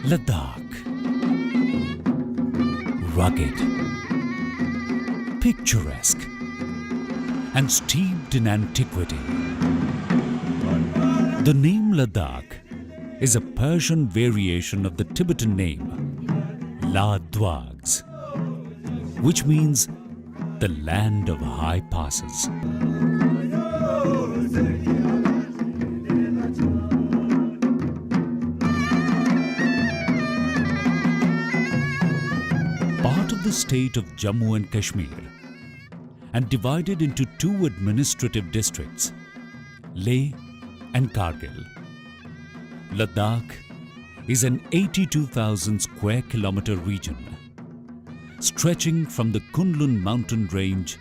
Ladakh. Rugged, picturesque, and steeped in antiquity. The name Ladakh is a Persian variation of the Tibetan name La-dvags, which means the land of high passes. Part of the state of Jammu and Kashmir and divided into two administrative districts, Leh and Kargil. Ladakh is an 82,000 square kilometer region stretching from the Kunlun mountain range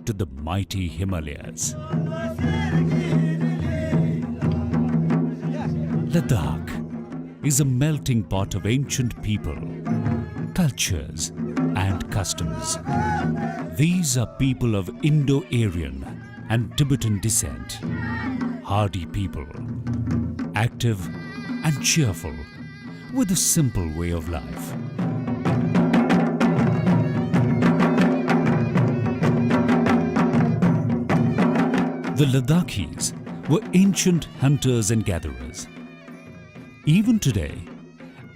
to the mighty Himalayas. Ladakh is a melting pot of ancient people, cultures and customs. These are people of Indo-Aryan and Tibetan descent, hardy people, active and cheerful, with a simple way of life. The Ladakhis were ancient hunters and gatherers. Even today,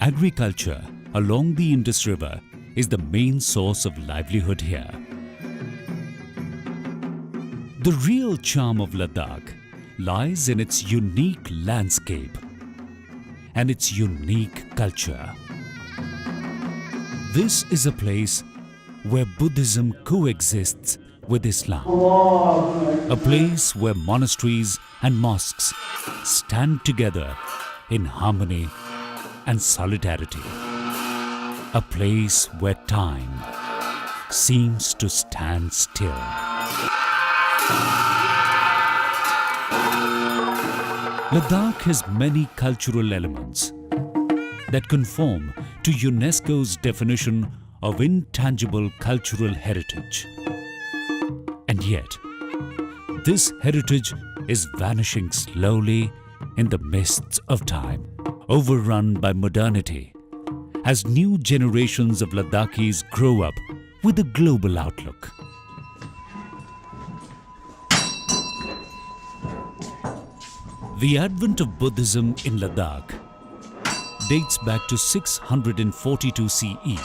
agriculture along the Indus River is the main source of livelihood here. The real charm of Ladakh lies in its unique landscape and its unique culture. This is a place where Buddhism coexists with Islam, a place where monasteries and mosques stand together in harmony and solidarity, a place where time seems to stand still. Ladakh has many cultural elements that conform to UNESCO's definition of Intangible Cultural Heritage. And yet, this heritage is vanishing slowly in the mists of time, overrun by modernity, as new generations of Ladakhis grow up with a global outlook. The advent of Buddhism in Ladakh dates back to 642 CE.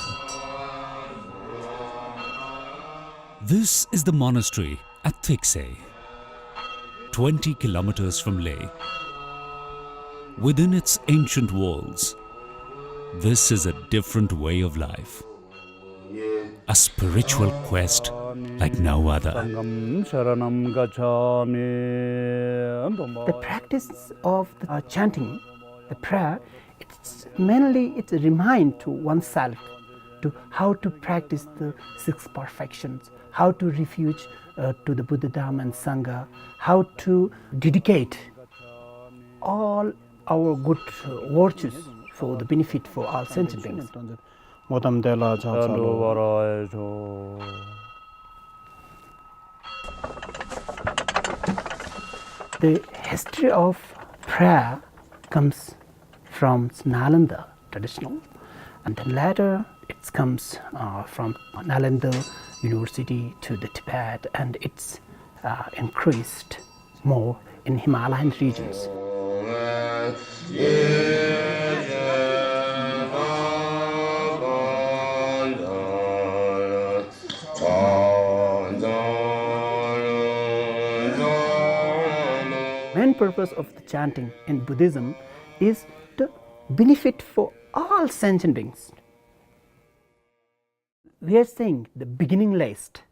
This is the monastery at Thiksay, 20 kilometers from Leh. Within its ancient walls, this is a different way of life, a spiritual quest like no other. The practice of the chanting, the prayer, it's a remind to oneself to how to practice the six perfections, how to refuge to the Buddha, Dhamma and Sangha, how to dedicate all our good virtues for the benefit for all sentient beings. The history of prayer comes from Nalanda traditional, and then later it comes from Nalanda University to the Tibet, and it's increased more in Himalayan regions. Main purpose of the chanting in Buddhism is to benefit for all sentient beings. We are saying the beginning list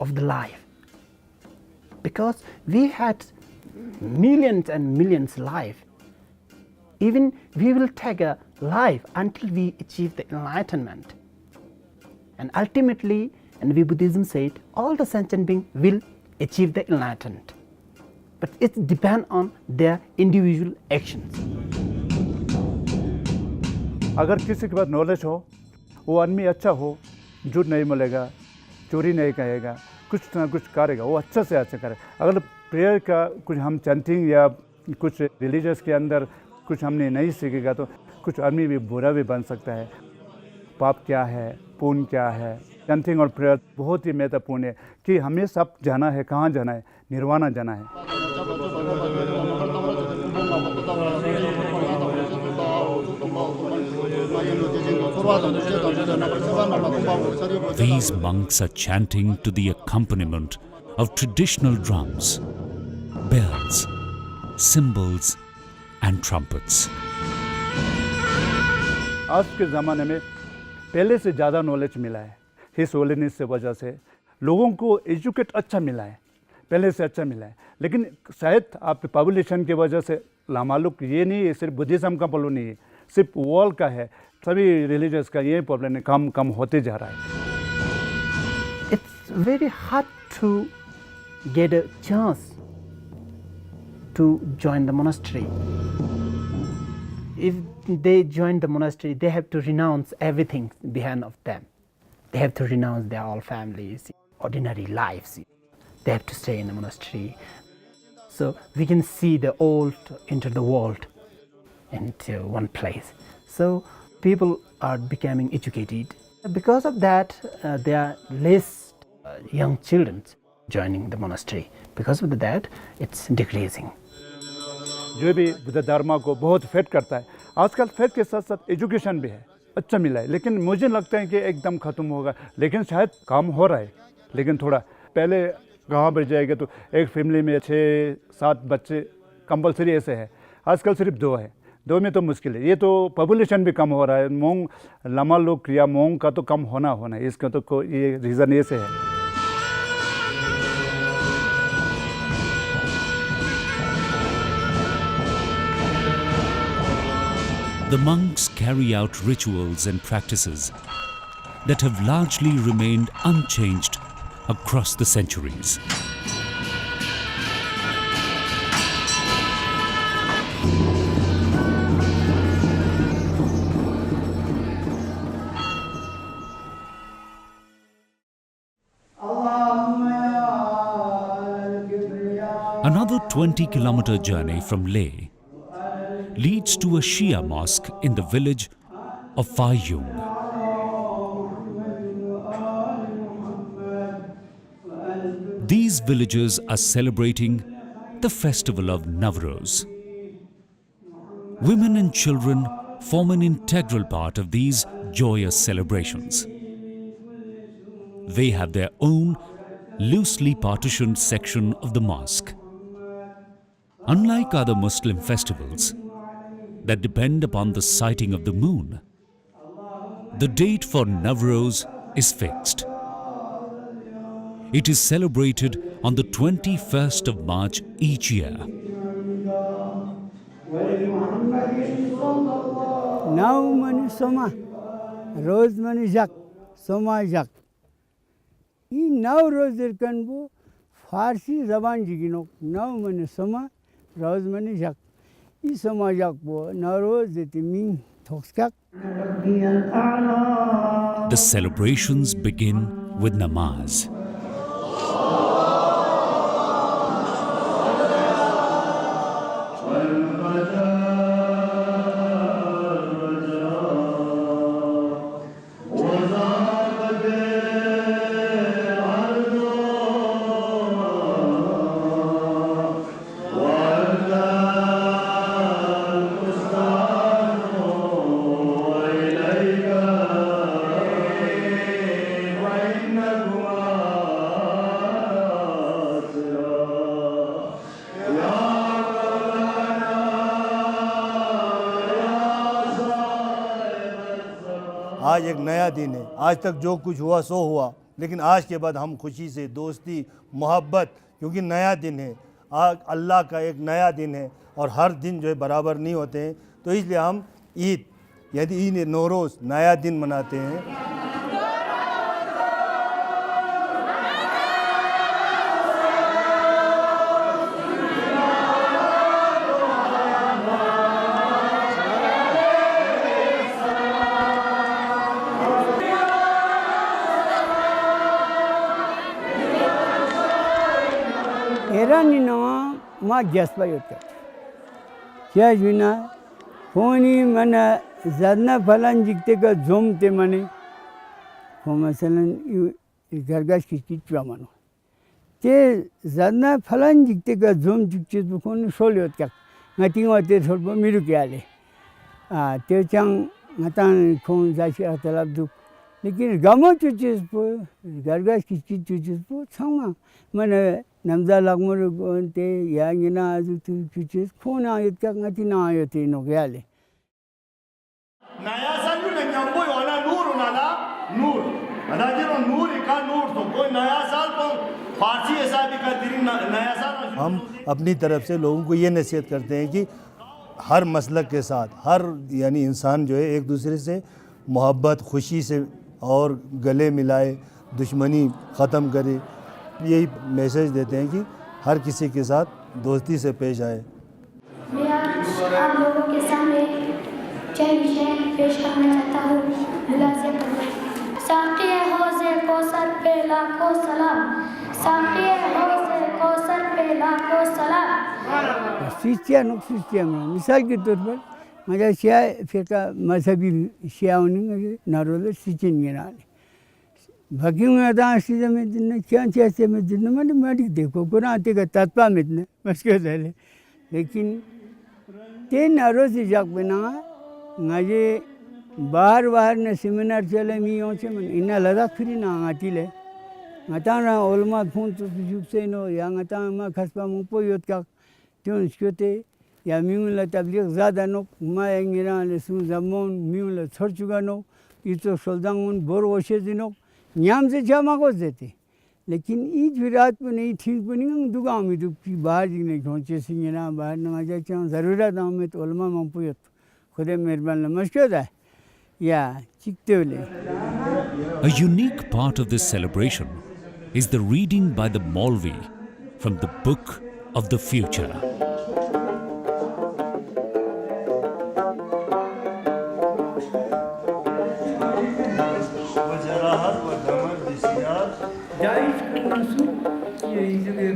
of the life. because we had millions and millions life. Even we will take a life until we achieve the enlightenment. And ultimately, and we Buddhism said, all the sentient beings will achieve the enlightenment. But it depends on their individual actions. अगर किसी के पास knowledge हो, वो आदमी अच्छा हो, झूठ नहीं बोलेगा, चोरी नहीं कहेगा, कुछ ना कुछ करेगा, वो अच्छा से अच्छा करेगा। अगर प्रेयर का कुछ हम चैंटिंग या कुछ रिलीजियस के अंदर कुछ हमने नहीं सीखेगा तो कुछ आदमी भी बुरा भी बन सकता है। पाप क्या है, पुण्य क्या है, चैंटिंग और प्रेयर बहुत ही महत्वपूर्ण है कि हमें सब जाना है, कहाँ जाना है, निर्वाणा जाना है। These monks are chanting to the accompaniment of traditional drums, bells, cymbals and trumpets. आज के ज़माने में पहले से ज़्यादा नॉलेज मिला है। हिस होलीनेस से वजह से लोगों को एजुकेट अच्छा मिला है, पहले से अच्छा मिला है। लेकिन शायद आप पॉपुलेशन की वजह से लामालुक ये नहीं है, सिर्फ बुद्धिज़्म का प्रॉब्लम नहीं है, सिर्फ वर्ल्ड का है, सभी रिलीजियस का ये प्रॉब्लम है, कम कम होते जा रहा है। It's very hard to get a chance to join the monastery. If they join the monastery, they have to renounce everything behind of them. They have to renounce their all families, ordinary lives. They have to stay in the monastery. So we can see the old enter the world into one place. So people are becoming educated. Because of that, there are less young children joining the monastery. Because of that, it's decreasing. जो भी बुद्ध धर्म को बहुत fate करता है, आजकल fate के साथ साथ एजुकेशन भी है, अच्छा मिला है। लेकिन मुझे लगता है कि एकदम ख़त्म होगा, लेकिन शायद काम हो रहा है। लेकिन थोड़ा पहले गाँव पर जाएगा तो एक फैमिली में 6-7 बच्चे कंपलसरी ऐसे है, आजकल सिर्फ 2 है। 2 में तो मुश्किल है। ये तो पॉपुलेशन भी कम हो रहा है, मोंग लामा लोग या मोंग का तो कम होना है, इसका तो ये रीज़न ऐसे है। The monks carry out rituals and practices that have largely remained unchanged across the centuries. Another 20-kilometer journey from Leh leads to a Shia mosque in the village of Fayung. These villagers are celebrating the festival of Navroz. Women and children form an integral part of these joyous celebrations. They have their own loosely partitioned section of the mosque. Unlike other Muslim festivals that depend upon the sighting of the moon, the date for Navroz is fixed. It is celebrated on the 21st of March each year. Now mani soma, roz mani jak, soma jak. In now roz derkan bu Farsi zaban jigino. Now mani soma, roz mani jak. I soma jak bu now roz detimin tokskak. The celebrations begin with namaz. आज एक नया दिन है। आज तक जो कुछ हुआ सो हुआ, लेकिन आज के बाद हम खुशी से दोस्ती मोहब्बत क्योंकि नया दिन है, अल्लाह का एक नया दिन है और हर दिन जो है बराबर नहीं होते हैं, तो इसलिए हम ईद यानी ईद नवरोज़ नया दिन मनाते हैं। Erani nama ma gaspa yotta. Kya juna koni mana zadna falan jikte ka zom te mane ko masalan gargash kiski chwamano. Te zadna falan jikte ka zom jikte bu koni shol yotta. Ngati ngote sorbo miru kyale. Te chang ngatan kon jashi atalab duk. लेकिन गाँव चुचेस पो गरगास किसकी चुचेस पो छामा मैंने नमजा लगमर गोंते या ना आज तू चुचेस फोन आये क्या ngati ना आये थे नो क्या ले नया साल में नहीं हमको वाला नूर उनाला नूर अदाजिरो नूर इका नूर तो कोई नया साल को फारसी ऐसा भी का दिन नया साल हम अपनी तरफ से लोगों को ये नसीहत करते हैं कि हर मसलक के साथ हर यानी इंसान जो है एक दूसरे से मोहब्बत खुशी से और गले मिलाए दुश्मनी ख़त्म करे, यही मैसेज देते हैं कि हर किसी के साथ दोस्ती से पेश आए। मैं आज आप लोगों के सामने जय विषय पेश करना चाहता हूँ। मुलाज़िम साक़ी हौज़े कौसर पे लाखों सलाम, साक़ी हौज़े कौसर पे लाखों सलाम। शिष्य मिसाल के तौर पर मजा शिया फिरका मजहबी शियाओं ने नारोल सिचिन गिराने बाकी में आता सीधा में दिन क्या चाहते में दिन मैंने मारी देखो कुरान ते का तत्पा में इतने मस्के चले लेकिन ते नारोज जाग बना मुझे बाहर ने सेमिनार चले मियों से मन इन्ना लद्दाख फिरी ना आती ले ngata na olma phun tu yukse no ya ngata ma khaspa mu po yot ka tyon skyote या म्यूला तबलीग ज़्यादा नो माय इंगिरा ले सुन जमोन म्यूला छोड़ चुका नो ये तो सोल्दांगुन बोर वशे दिनो न्याम से जामा को देते लेकिन ईद विराट में नहीं ठीक बनी हम दुगा में दुखी बाहर जी ने घोंचे सिंगना बाहर न जा चां ज़रूरत हम में तो उलमा मंपुयत खुदे मेहरबान नमस्कार है या चिकते ले A unique part of this celebration is the reading by the Maulvi from the Book of the Future.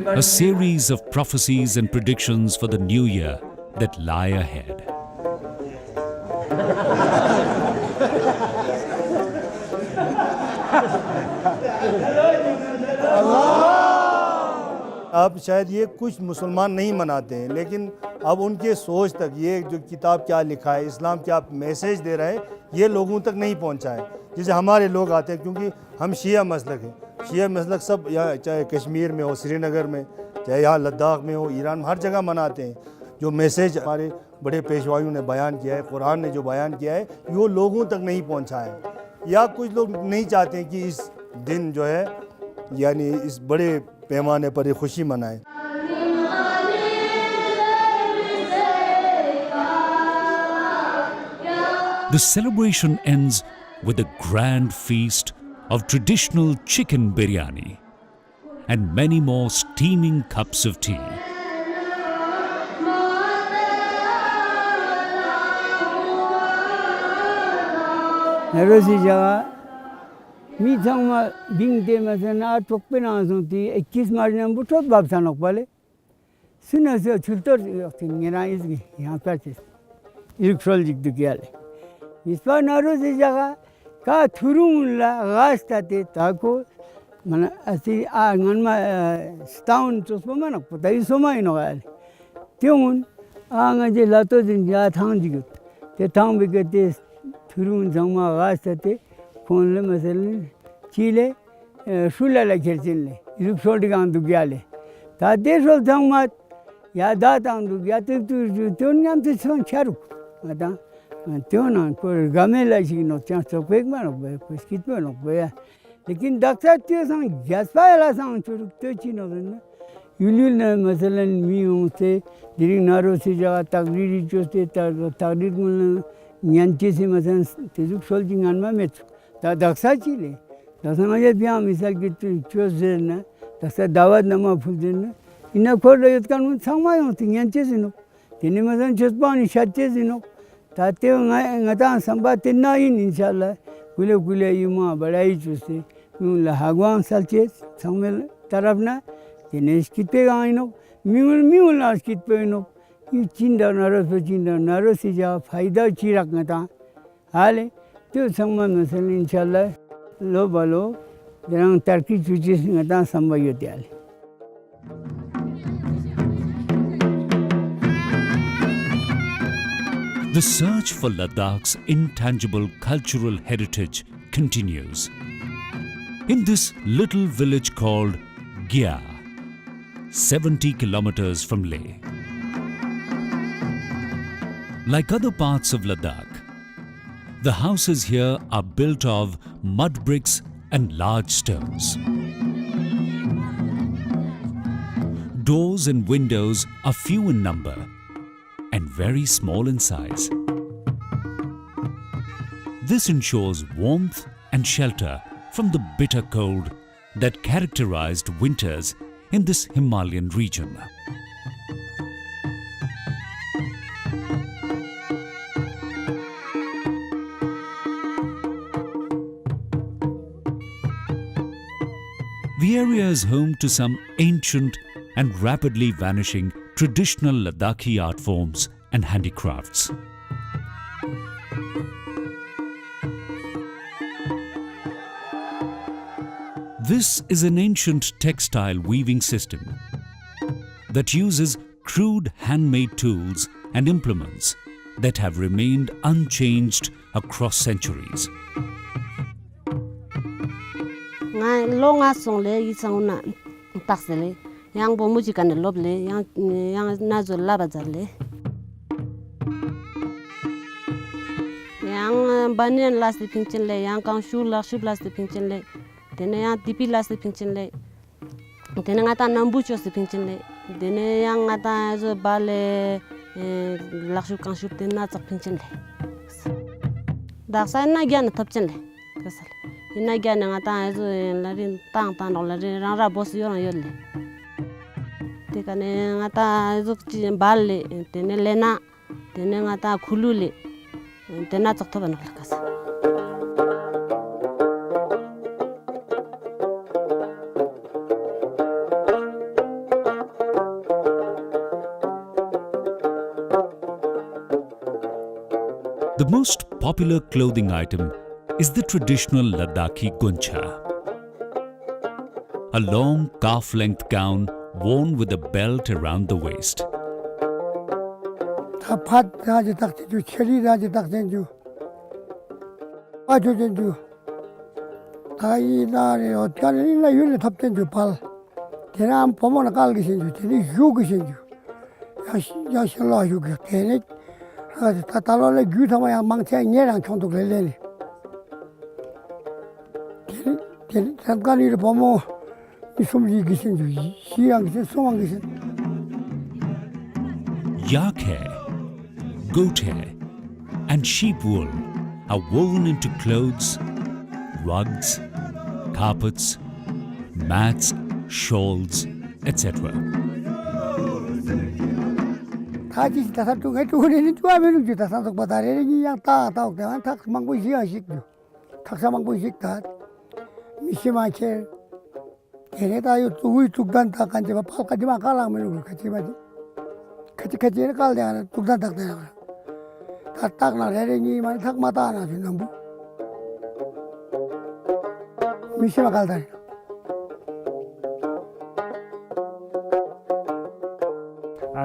A series of prophecies and predictions for the new year that lie ahead. अब शायद ये कुछ मुसलमान नहीं मनाते हैं, लेकिन अब उनके सोच तक ये जो किताब क्या लिखा है, इस्लाम क्या मैसेज दे रहा है, ये लोगों तक नहीं पहुंचा है। जैसे हमारे लोग आते हैं, क्योंकि हम शिया मसलक हैं, शिया मसलक सब यहाँ चाहे कश्मीर में हो, श्रीनगर में, चाहे यहाँ लद्दाख में हो, ईरान में, हर जगह मनाते हैं। जो मैसेज हमारे बड़े पेशवाइयों ने बयान किया है, कुरान ने जो बयान किया है, वो लोगों तक नहीं पहुँचा है। या कुछ लोग नहीं चाहते हैं कि इस दिन जो है यानी इस बड़े पैमाने पर ये खुशी मनाएं। The celebration ends with a grand feast of traditional chicken biryani and many more steaming cups of tea. Naoroji जगह मीठा में बिंगते में से ना टोकपे ना सुनती 21 मार्च में बुटोत बाबसा नोक वाले सुना से छुट्टर निरा इसकी यहाँ पर चीज़ इरुक्शल जिक दुकियाले इस पर नरोजी जगह का थुरुंगला गास्ता ते ताको मना ऐसी आंगन में स्टाउन चुस्पो में नोक पता ही सोमा ही नोक आले त्यों आंगन जे लातो दिन जा थांग जिगत ते थांग बिकते थुरुंग जमा गास्ता ते कौन ले मसले चीले शुला लखेर चीले इरुक शोल्डी कांग दुगियाले तादे शोल थांग मत या दातांग दुगिया तो नियम तो सोन चारुक आता तो ना कोई गमे लाइसी नो चांस तो पेक में नो बे कुछ कित में नो बे लेकिन डॉक्टर तो सांग गैस पायला सांग चुरुक तो चीनो ना Yulul masalan mi umse diring naro si jaga tagriri choste tagrir mun nyanche se masalan tezuk soljing anma met ta daksa chile daksa maja biya misal ki chose na daksa dawat nama fulden ina korda yotkan mun sangma yong nyanche sino tene masalan chospa ni shatche sino ta te ngata samba tenna in inshallah kule yuma badai choste la hagwan salche sangmel tarafna tene skitpe gaino miul na skitpe no I chinda naro si ja faida chirak ngata hale to sangma masal inshallah lo balo derang tarki chuchi ngata sambayo tial. The search for Ladakh's intangible cultural heritage continues. In this little village called Gya, 70 kilometers from Leh. Like other parts of Ladakh, the houses here are built of mud bricks and large stones. Doors and windows are few in number and very small in size. This ensures warmth and shelter from the bitter cold that characterized winters in this Himalayan region. The area is home to some ancient and rapidly vanishing traditional Ladakhi art forms and handicrafts. This is an ancient textile weaving system that uses crude handmade tools and implements that have remained unchanged across centuries. Longa song le isang na taxele yang bo music and loble yang nazo labazale yang banyan last pinchen le yang kang shu last pinchen le tene yang tipi last pinchen le tene ngata nambucho se pinchen le tene yang ngata zo bale lakshu kang shu tene na pinchen le daksa na gyan tapchen le kasal ina gyan ngata zo larin tang larin ra boss yoran yolle tekane ngata zo balle tene lena tene ngata khulule tene chaktoban kasa. The most popular clothing item is the traditional Ladakhi guncha, a long calf-length gown worn with a belt around the waist. Tatalo gu thama ya mangcha nyerang chongtok lele ni samkani ro pomo isumji gisin ju siang gisin somang gisin Yak hair, goat hair and sheep wool are woven into clothes, rugs, carpets, mats, shawls, etc. Haji tasar tu itu ni cuma menu je tasar tu batare ni yang tahu kan tak manggu siang sik tu tak sama manggu sik tak misi macam ini tahu tu dan tak kan je apa kaji makalang menu kaji ni kal dia tu dan tak dia tak nak hari ni mana tak mata na tu nampu misi makal tadi.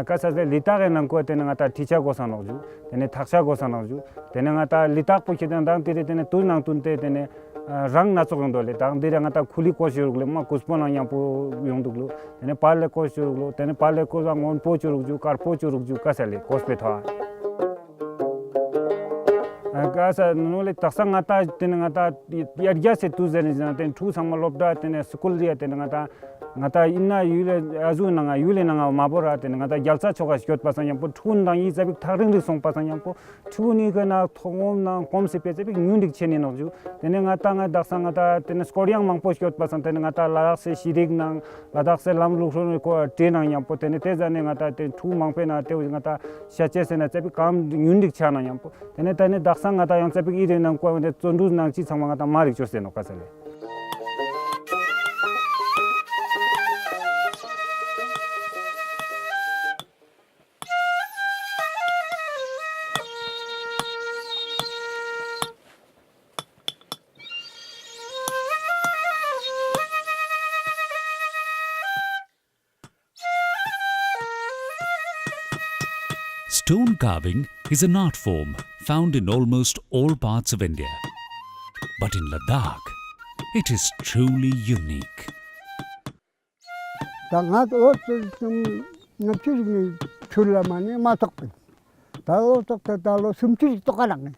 Kasase litak enam ko tene ngata ticha ko sanoju tene thaksha ko sanoju tene ngata litak po chiden dang tire tene tunang tunte tene rang na chokong dole dang dire ngata khuli ko shurgle ma kuspona yang po yongduglu tene palle ko shurglu tene palle ko jang on po churugju kar po churugju kasale kospe tha kasa nole taksa ngata tene ngata yarja se tu zene tene thu samalobda tene school dia tene ngata ngata inna yule azu nanga yule nanga mabora te ngata gyalsa choga skyot pasang yang po thun dang yi zabik thagring ri song pasang yang po thuni kana thongom na komse pe zabik nyundik cheni no ju tene ngata nga daksa ngata tene skoryang mangpo skyot pasang tene ngata Ladakh se shirik nang Ladakh se lamlu ko te nang yang po tene te jane ngata te thu mangpe na te ngata shache se na zabik kam nyundik chana yang po tene daksa ngata yang zabik ire nang ko de chondu nang chi changma ngata marik chose no kasale. Stone carving is an art form found in almost all parts of India. But in Ladakh, it is truly unique. 당한 옷좀 넘치기 출라만이 마석배. 다오석다 달로 숨치기 똑같네.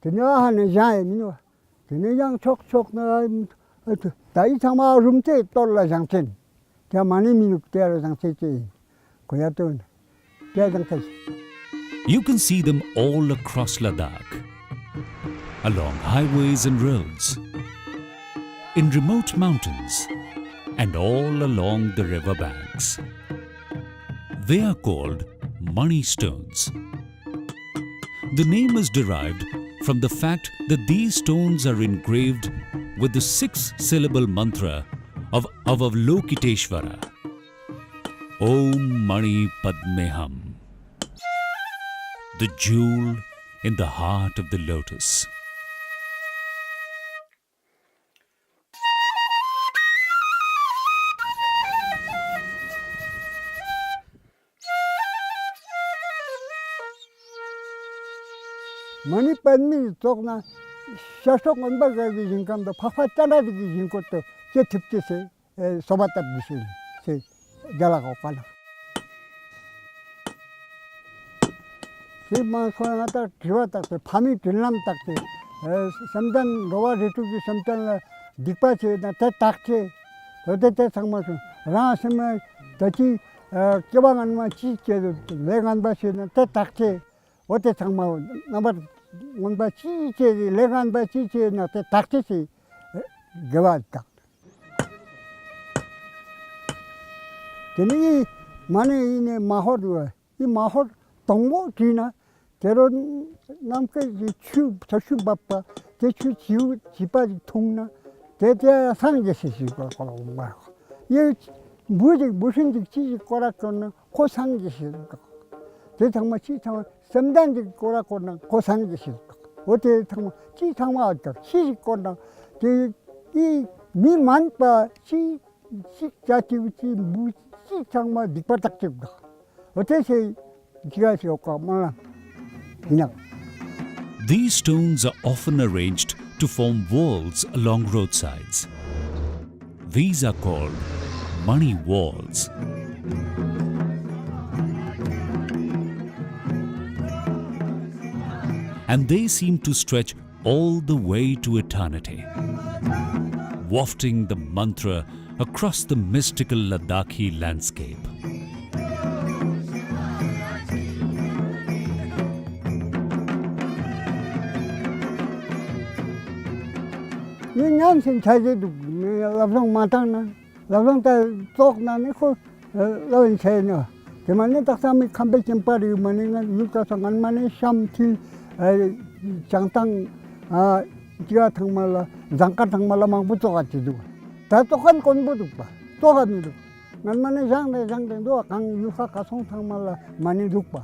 그녀 하는 자에 민호. 그냥 촉촉 나 다이 참아 rumte 돌라 장첸. 자 많이 민욱대로 장체지. 고야도 You can see them all across Ladakh, along highways and roads, in remote mountains, and all along the river banks. They are called money stones. The name is derived from the fact that these stones are engraved with the 6-syllable mantra of Avalokiteshvara. Om Mani Padmeham, the jewel in the heart of the lotus. Mani Padme talkna shashok onbaga jinkamda papa tana di jinkoto che tiptese sobata bisil se galago kala. 세만 소양하다 기와딱대 밤이 들남딱대 삼단 로와 리투기 삼단 딕바체 나타 딱체 어때때 상마서 라스마 다치 깨방한마 치체도 레간바시나 때 딱체 어때 상마 나바 원바 치체 레간바 치체나 때 딱체시 개와딱 되니 만에 이네 마호르 이 마호 동모 뒤나 때론 남께 추 저슈 바빠 대추 지우 지바지 통나 대대 사는 게 시시고 그러고 말고 이 무슨 짓지 거라거는 고상 짓이고 대장마 지창 섬단지 거라거는 고상 짓이고 어때 정말 지창마 어때 시시거나 이 미만바 시 자티우치 무 지창마 닉바닥집다 어때서 지가시 효과 몰라 그냥. These stones are often arranged to form walls along roadsides. These are called money walls. And they seem to stretch all the way to eternity, wafting the mantra across the mystical Ladakhi landscape. 냠신 자제도 랍성 마땅나 랍성 다 똑나네 코 라인 체너 그만네 딱삼이 캄베 쳔파리 마네가 육가서 간만에 샴티 장땅 지가 정말라 장가 정말라 망부터 같이도 다 똑한 건보도 봐 똑합니다 간만에 장대도 강 육사 가송 정말라 많이 죽봐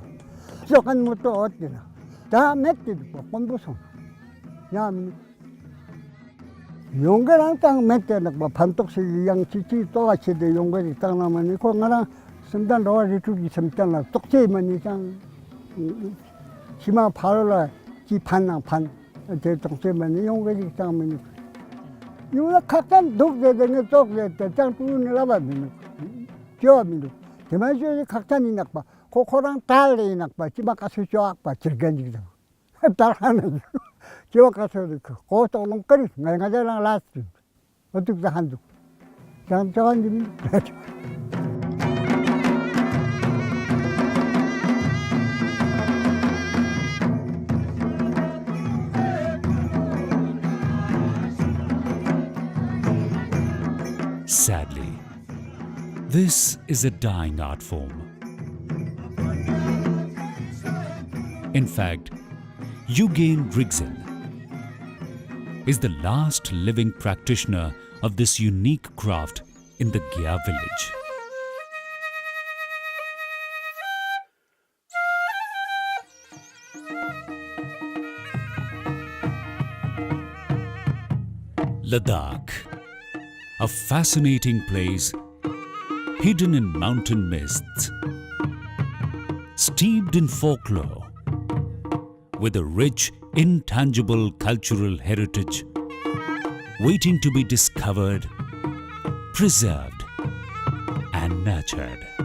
똑한 것도 어때나 다 맺기도 봐 건부서 야 용거랑 땅 맺대는 뭐 반독식 양 지지 또같이도 용거리 땅 나면 그 나랑 선단 로아리 주기 섬단라 똑제만 이상 치마 바로라 지 반나 반 대동제만 용거리 땅면 요나 각단 독제되는 쪽에 땅 tú는 라바면 저미도 대마저 각단이 낙바 코코랑 달리 낙바 지마 가서 저악바 즐간지도 달하는 지와 가서 그 고속농거리 내가자랑 라스 어떻게 한두 Jangan gibi. Sadly, this is a dying art form. In fact, Eugene Rigzel is the last living practitioner of this unique craft in the Gya village. Ladakh, a fascinating place hidden in mountain mists, steeped in folklore, with a rich, intangible cultural heritage waiting to be discovered, preserved, and nurtured.